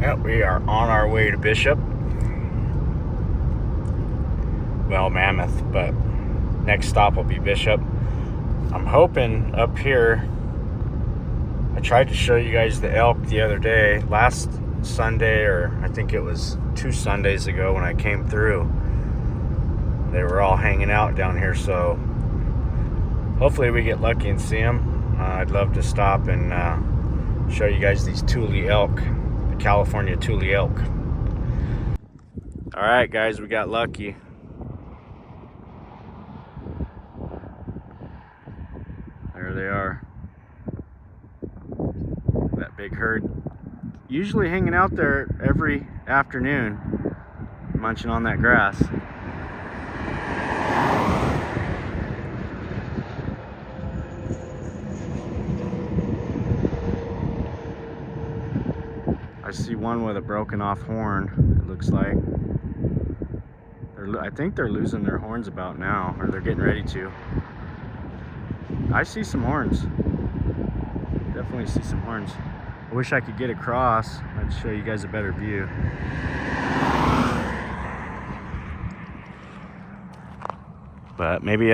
Yep, we are on our way to Bishop. Well, Mammoth, but next stop will be Bishop. I'm hoping up here, I tried to show you guys the elk the other day, last Sunday, or I think it was 2 Sundays ago when I came through. They were all hanging out down here, so hopefully we get lucky and see them. I'd love to stop and show you guys these Tule elk, the California Tule elk. All right, guys, we got lucky. There they are. That big herd. Usually hanging out there every afternoon, munching on that grass. I see one with a broken off horn, it looks like. I think they're losing their horns about now, or they're getting ready to. I see some horns. Definitely see some horns. I wish I could get across. I'd show you guys a better view. But maybe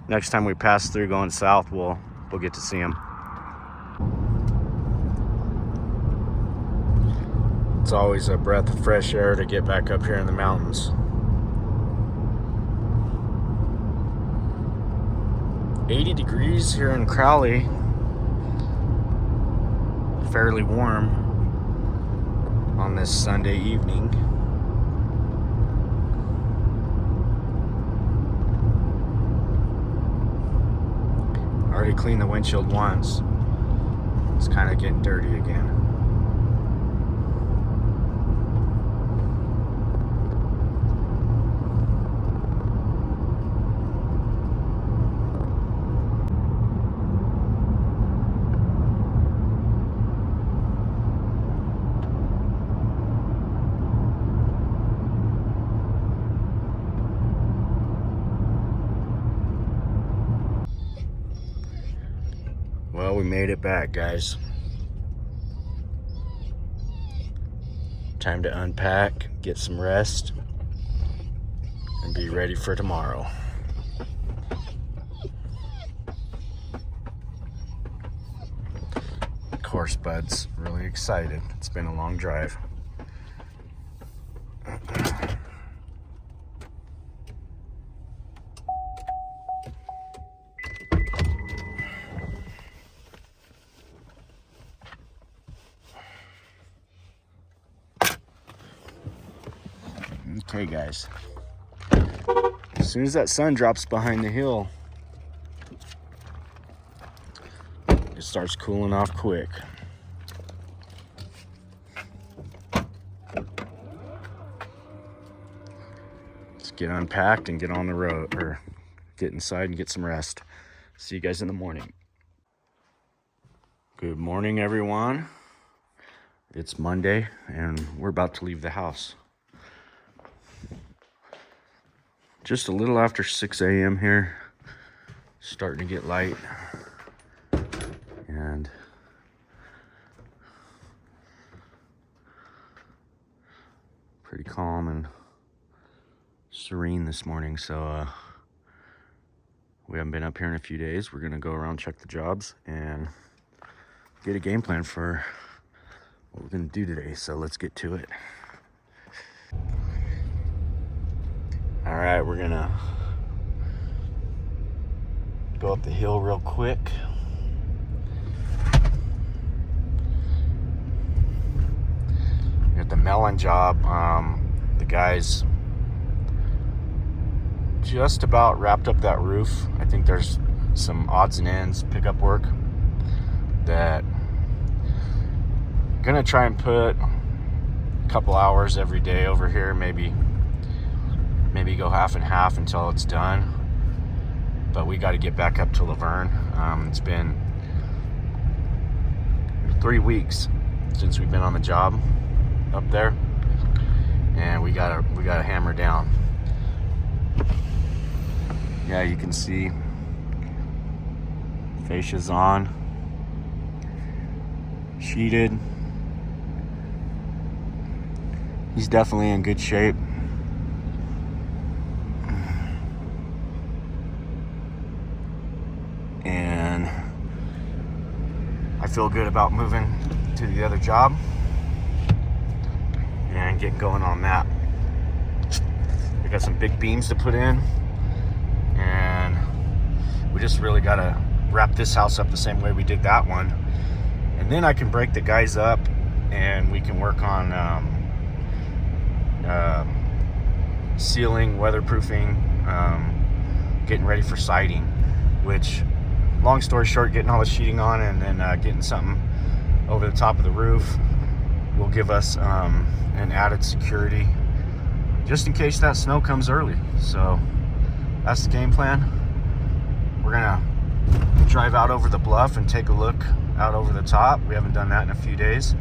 next time we pass through going south, we'll get to see them. It's always a breath of fresh air to get back up here in the mountains. 80 degrees here in Crowley. Fairly warm on this Sunday evening. I already cleaned the windshield once. It's kind of getting dirty again. Well, we made it back, guys. Time to unpack, get some rest, and be ready for tomorrow. Of course, Bud's really excited. It's been a long drive. Okay, guys, as soon as that sun drops behind the hill, it starts cooling off quick. Let's get unpacked and get on the road, or get inside and get some rest. See you guys in the morning. Good morning, everyone. It's Monday and we're about to leave the house. Just a little after 6 a.m. here, starting to get light, and pretty calm and serene this morning. So we haven't been up here in a few days. We're gonna go around, check the jobs, and get a game plan for what we're gonna do today. So let's get to it. All right, we're gonna go up the hill real quick. At the melon job, the guys just about wrapped up that roof. I think there's some odds and ends pickup work that I'm gonna try and put a couple hours every day over here, maybe go half and half until it's done. But we got to get back up to Laverne. It's been 3 weeks since we've been on the job up there, and we gotta hammer down. Yeah, you can see fascia's on, sheeted, He's definitely in good shape. And I feel good about moving to the other job and getting going on that. We got some big beams to put in, and we just really got to wrap this house up the same way we did that one. And then I can break the guys up and we can work on sealing, weatherproofing, getting ready for siding, which, long story short, getting all the sheeting on and then getting something over the top of the roof will give us an added security just in case that snow comes early. So that's the game plan. We're gonna drive out over the bluff and take a look out over the top. We haven't done that in a few days.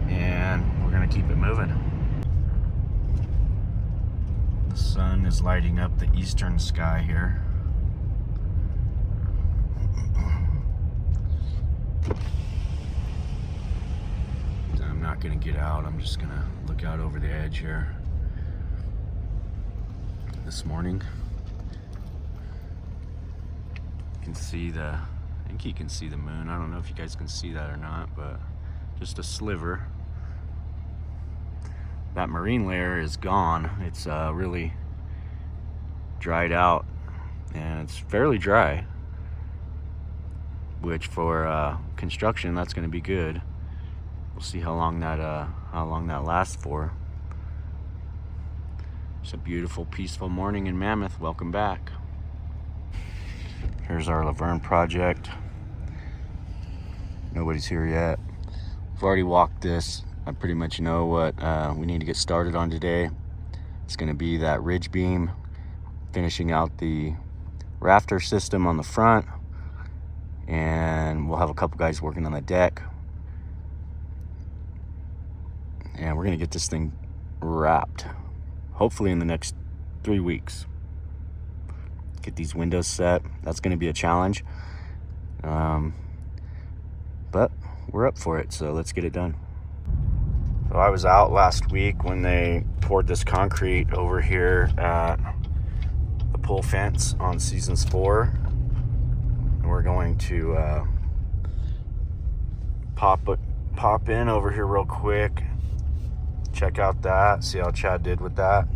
And we're gonna keep it moving. The sun is lighting up the eastern sky here. I'm not gonna get out. I'm just gonna look out over the edge here. This morning, you can see I think you can see the moon. I don't know if you guys can see that or not, but just a sliver. That marine layer is gone. It's really dried out, and it's fairly dry, which for construction, that's going to be good. We'll see how long that lasts for. It's a beautiful, peaceful morning in Mammoth. Welcome back. Here's our Laverne project. Nobody's here yet. I've already walked this. I pretty much know what we need to get started on today. It's going to be that ridge beam, finishing out the rafter system on the front, and we'll have a couple guys working on the deck. And we're going to get this thing wrapped, hopefully in the next 3 weeks. Get these windows set. That's going to be a challenge. But we're up for it, so let's get it done. So I was out last week when they poured this concrete over here at the pool fence on Seasons 4. And we're going to pop in over here real quick, check out that, see how Chad did with that.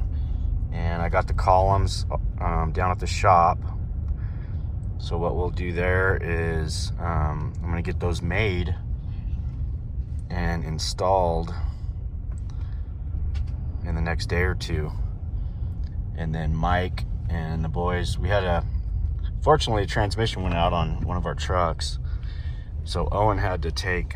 And I got the columns down at the shop. So what we'll do there is I'm gonna get those made and installed in the next day or two. And then Mike and the boys, fortunately, the transmission went out on one of our trucks. So Owen had to take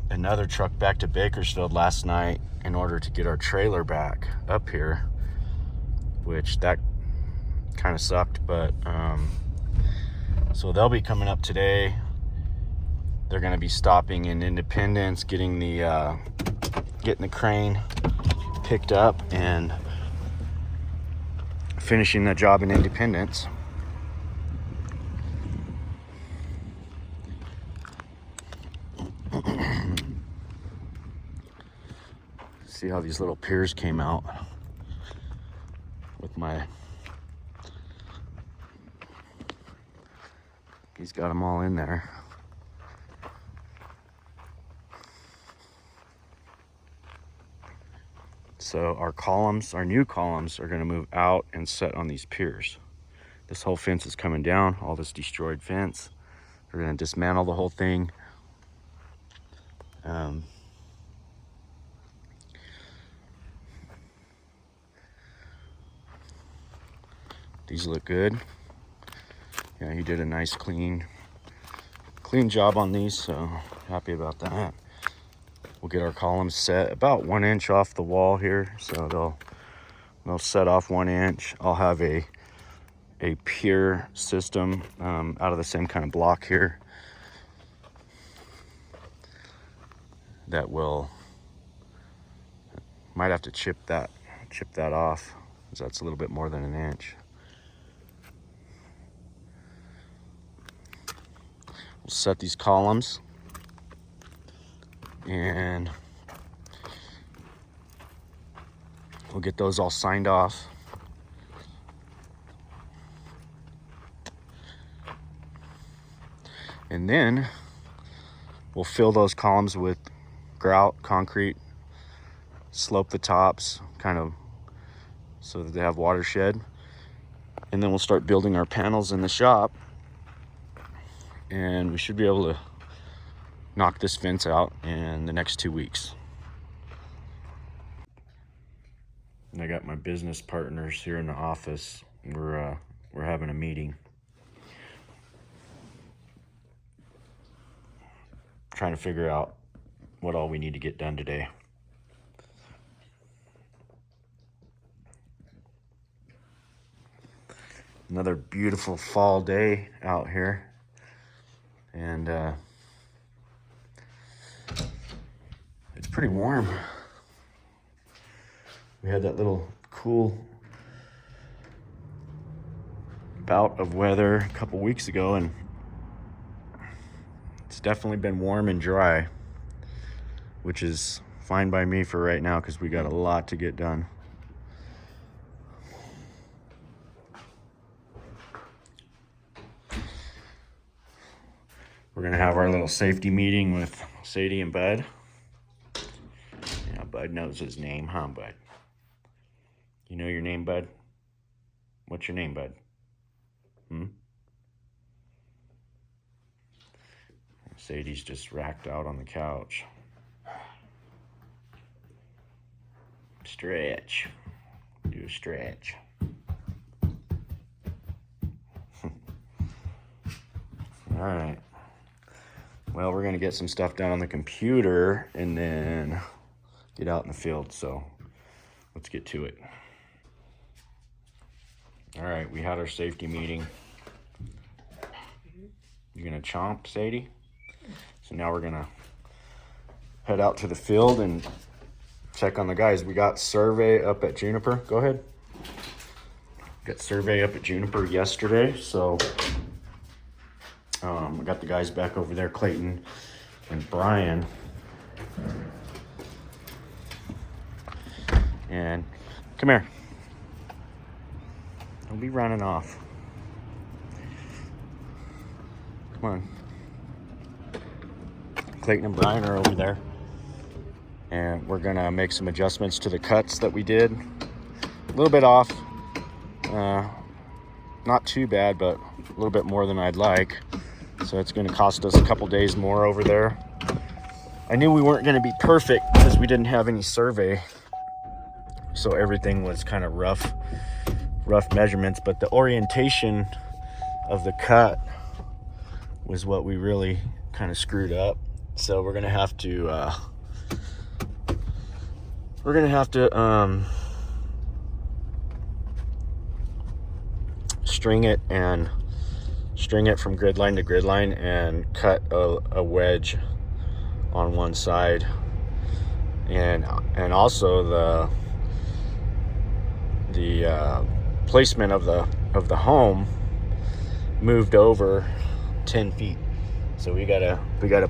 another truck back to Bakersfield last night in order to get our trailer back up here, which that kind of sucked, but so they'll be coming up today. They're going to be stopping in Independence, getting the crane picked up and finishing the job in Independence. See how these little piers came out with he's got them all in there. So our new columns are going to move out and set on these piers. This whole fence is coming down, all this destroyed fence. We're going to dismantle the whole thing. These look good. Yeah, he did a nice clean job on these, so happy about that. We'll get our columns set about 1 inch off the wall here, so they'll set off 1 inch. I'll have a pier system out of the same kind of block here that might have to chip that off, because that's a little bit more than 1 inch. We'll set these columns and we'll get those all signed off. And then we'll fill those columns with grout, concrete, slope the tops, kind of so that they have watershed. And then we'll start building our panels in the shop. And we should be able to knock this fence out in the next 2 weeks. And I got my business partners here in the office. We're having a meeting. Trying to figure out what all we need to get done today. Another beautiful fall day out here, and it's pretty warm. We had that little cool bout of weather a couple weeks ago, and it's definitely been warm and dry, which is fine by me for right now because we got a lot to get done. We're gonna have our little safety meeting with Sadie and Bud. Yeah, Bud knows his name, huh, Bud? You know your name, Bud? What's your name, Bud? Sadie's just racked out on the couch. Stretch. Do a stretch. All right. Well, we're going to get some stuff done on the computer and then get out in the field. So let's get to it. All right, we had our safety meeting. You going to chomp, Sadie? So now we're going to head out to the field and check on the guys. We got survey up at Juniper. Go ahead. Got survey up at Juniper yesterday. So I got the guys back over there, Clayton and Brian. And come here. Don't be running off. Come on. Clayton and Brian are over there. And we're gonna make some adjustments to the cuts that we did. A little bit off. Not too bad, but a little bit more than I'd like. So it's going to cost us a couple days more over there. I knew we weren't going to be perfect because we didn't have any survey. So everything was kind of rough measurements, but the orientation of the cut was what we really kind of screwed up. So we're going to have to string it from grid line to grid line and cut a wedge on one side, and also the placement of the home moved over 10 feet. So we gotta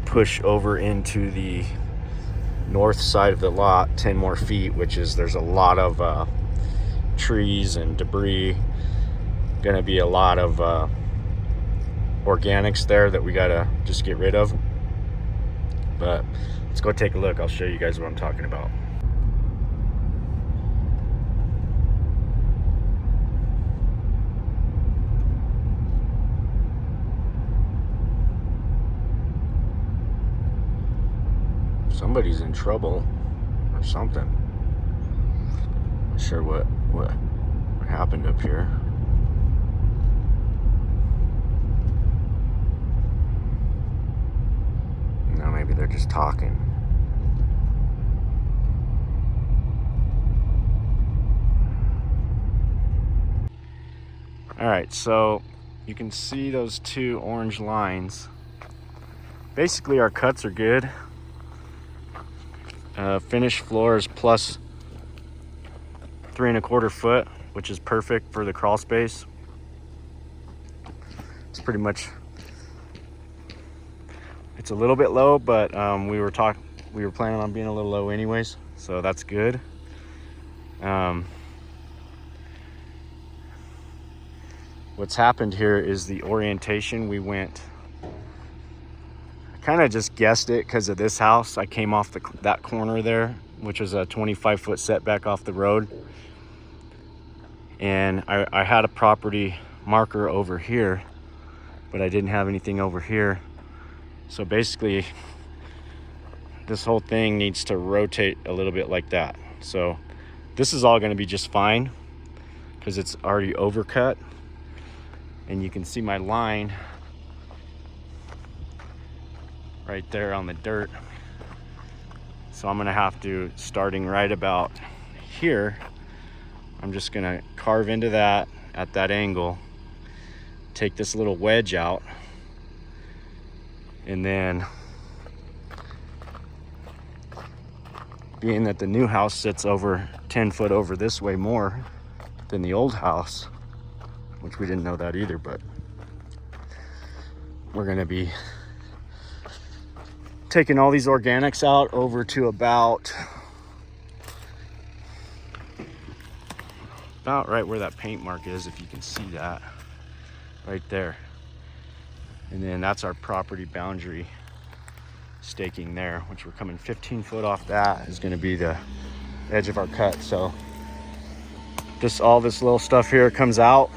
push over into the north side of the lot 10 more feet, which is, there's a lot of trees and debris. Gonna be a lot of organics there that we gotta just get rid of. But let's go take a look. I'll show you guys what I'm talking about. Somebody's in trouble or something. Not sure what happened up here. No, maybe they're just talking. All right, so you can see those two orange lines. Basically, our cuts are good. Finished floors plus 3 1/4 foot, which is perfect for the crawl space. It's pretty much, it's a little bit low, but we were We were planning on being a little low anyways, so that's good. What's happened here is the orientation. We went, I kind of just guessed it because of this house. I came off that corner there, which was a 25-foot setback off the road. And I had a property marker over here, but I didn't have anything over here. So basically, this whole thing needs to rotate a little bit like that. So this is all going to be just fine because it's already overcut. And you can see my line right there on the dirt. So I'm gonna have to, starting right about here, I'm just gonna carve into that at that angle, take this little wedge out, and then, being that the new house sits over 10 foot over this way more than the old house, which we didn't know that either, but we're gonna be taking all these organics out over to about right where that paint mark is, if you can see that, right there. And then that's our property boundary staking there, which we're coming 15 foot off. That is gonna be the edge of our cut. So all this little stuff here comes out.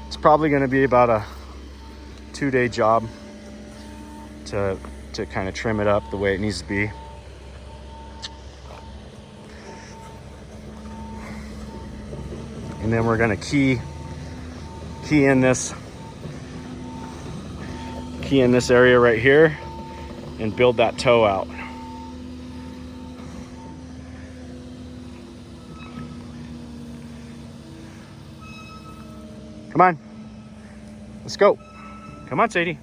It's probably going to be about a 2-day job to kind of trim it up the way it needs to be. And then we're going to key in this area right here and build that toe out. Come on, let's go. Come on, Sadie.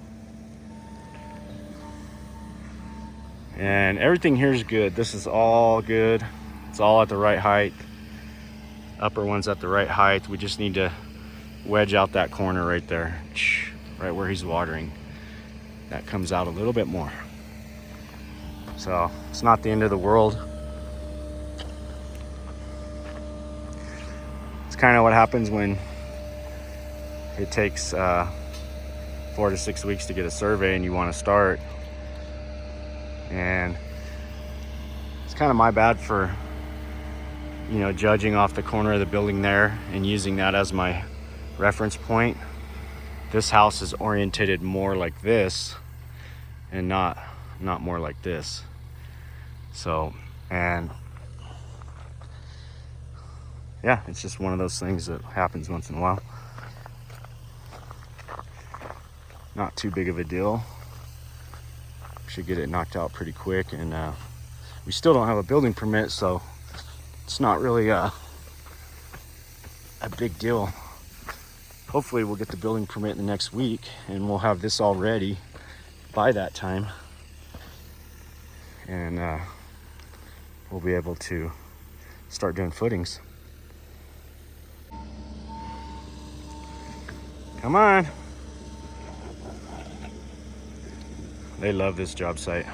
And everything here is good. This is all good. It's all at the right height. Upper one's at the right height. We just need to wedge out that corner right there, right where he's watering. That comes out a little bit more. So it's not the end of the world. It's kind of what happens when it takes 4 to 6 weeks to get a survey and you want to start. And it's kind of my bad for, judging off the corner of the building there and using that as my reference point. This house is orientated more like this and not more like this. So, and yeah, it's just one of those things that happens once in a while. Not too big of a deal. Should get it knocked out pretty quick. And we still don't have a building permit, so it's not really a big deal. Hopefully we'll get the building permit in the next week and we'll have this all ready by that time. And we'll be able to start doing footings. Come on. They love this job site.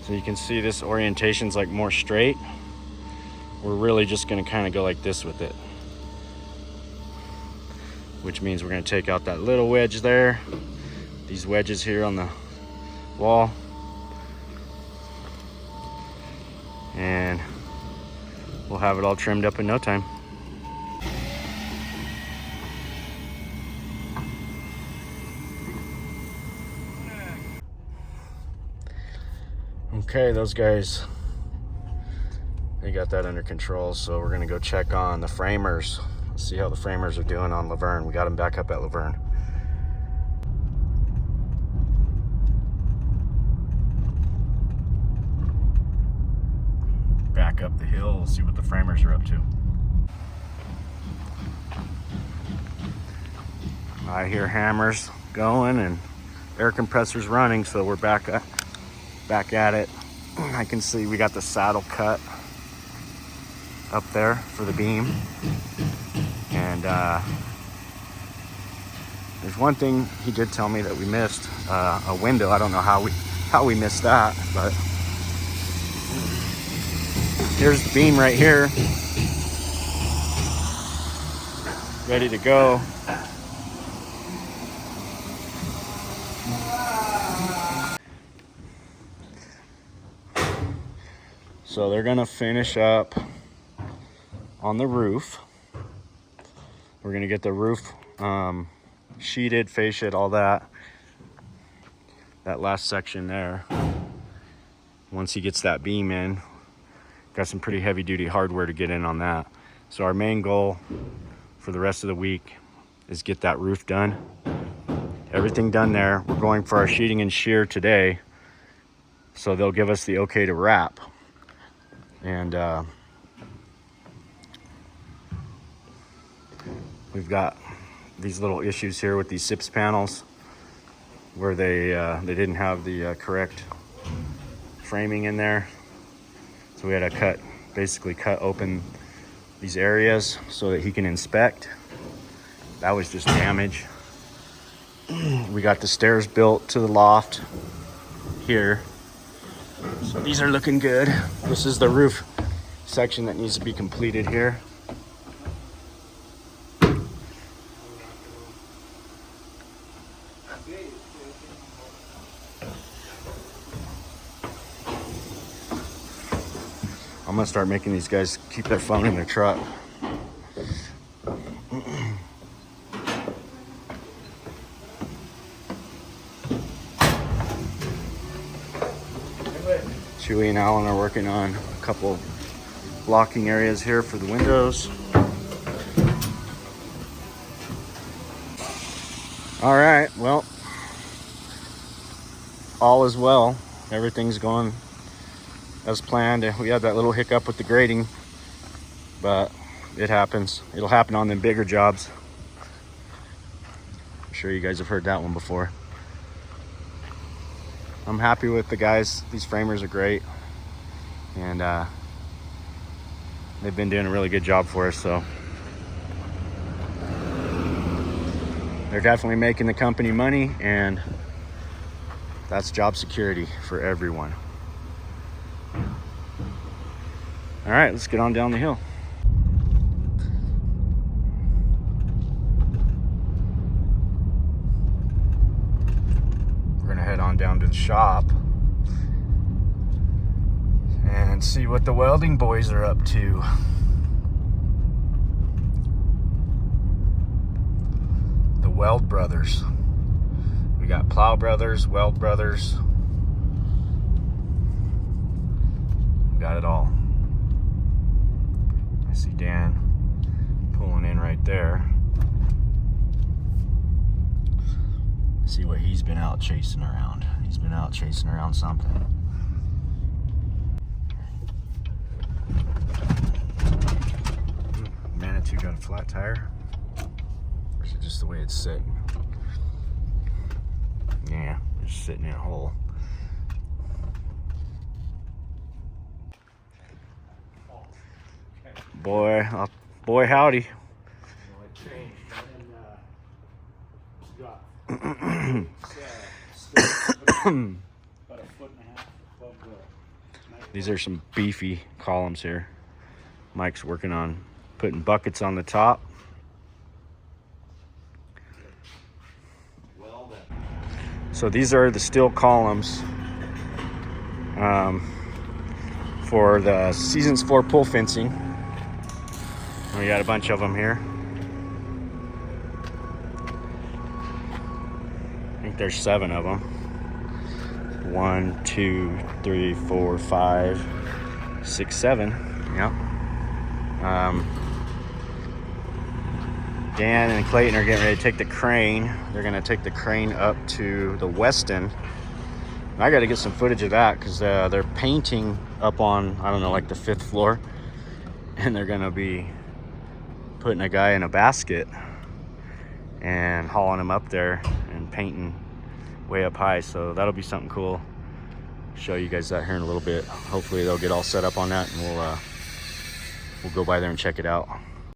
So you can see this orientation's like more straight. We're really just gonna kind of go like this with it, which means we're gonna take out that little wedge there, these wedges here on the wall, and we'll have it all trimmed up in no time. Okay, those guys, they got that under control, so we're gonna go check on the framers. Let's see how the framers are doing on Laverne. We got them back up at Laverne. Back up the hill, we'll see what the framers are up to. I hear hammers going and air compressor's running, so we're back at it. I can see we got the saddle cut up there for the beam. And there's one thing he did tell me that we missed, a window. I don't know how we missed that, but here's the beam right here, ready to go. So they're gonna finish up on the roof. We're gonna get the roof sheeted, fasciated, all that last section there. Once he gets that beam in, got some pretty heavy duty hardware to get in on that. So our main goal for the rest of the week is get that roof done. Everything done there. We're going for our sheeting and shear today, so they'll give us the okay to wrap. And we've got these little issues here with these SIPS panels where they didn't have the correct framing in there. So we had to basically cut open these areas so that he can inspect. That was just damage. We got the stairs built to the loft here. So these are looking good. This is the roof section that needs to be completed here. I'm gonna start making these guys keep their phone in their truck. Chewy and Alan are working on a couple blocking areas here for the windows. All right, well, all is well. Everything's going as planned. We had that little hiccup with the grading, but it happens. It'll happen on them bigger jobs. I'm sure you guys have heard that one before. I'm happy with the guys. These framers are great, and they've been doing a really good job for us. So they're definitely making the company money, and that's job security for everyone. All right, let's get on down the hill. We're gonna head on down to the shop and see what the welding boys are up to. The Weld brothers. We got Plow brothers, Weld brothers. We got it all. I see Dan pulling in right there. See what he's been out chasing around. He's been out chasing around something. Manitou got a flat tire. Or is it just the way it's sitting? Yeah, just sitting in a hole. Boy, howdy. These are some beefy columns here. Mike's working on putting buckets on the top. So these are the steel columns for the Seasons 4 pull fencing. We got a bunch of them here. I think there's 7 of them. 1, 2, 3, 4, 5, 6, 7. Yep. Dan and Clayton are getting ready to take the crane. They're going to take the crane up to the Weston. I got to get some footage of that because they're painting up on, I don't know, like the 5th floor. And they're going to be putting a guy in a basket and hauling him up there and painting way up high, so that'll be something cool. Show you guys that here in a little bit. Hopefully they'll get all set up on that, and we'll go by there and check it out.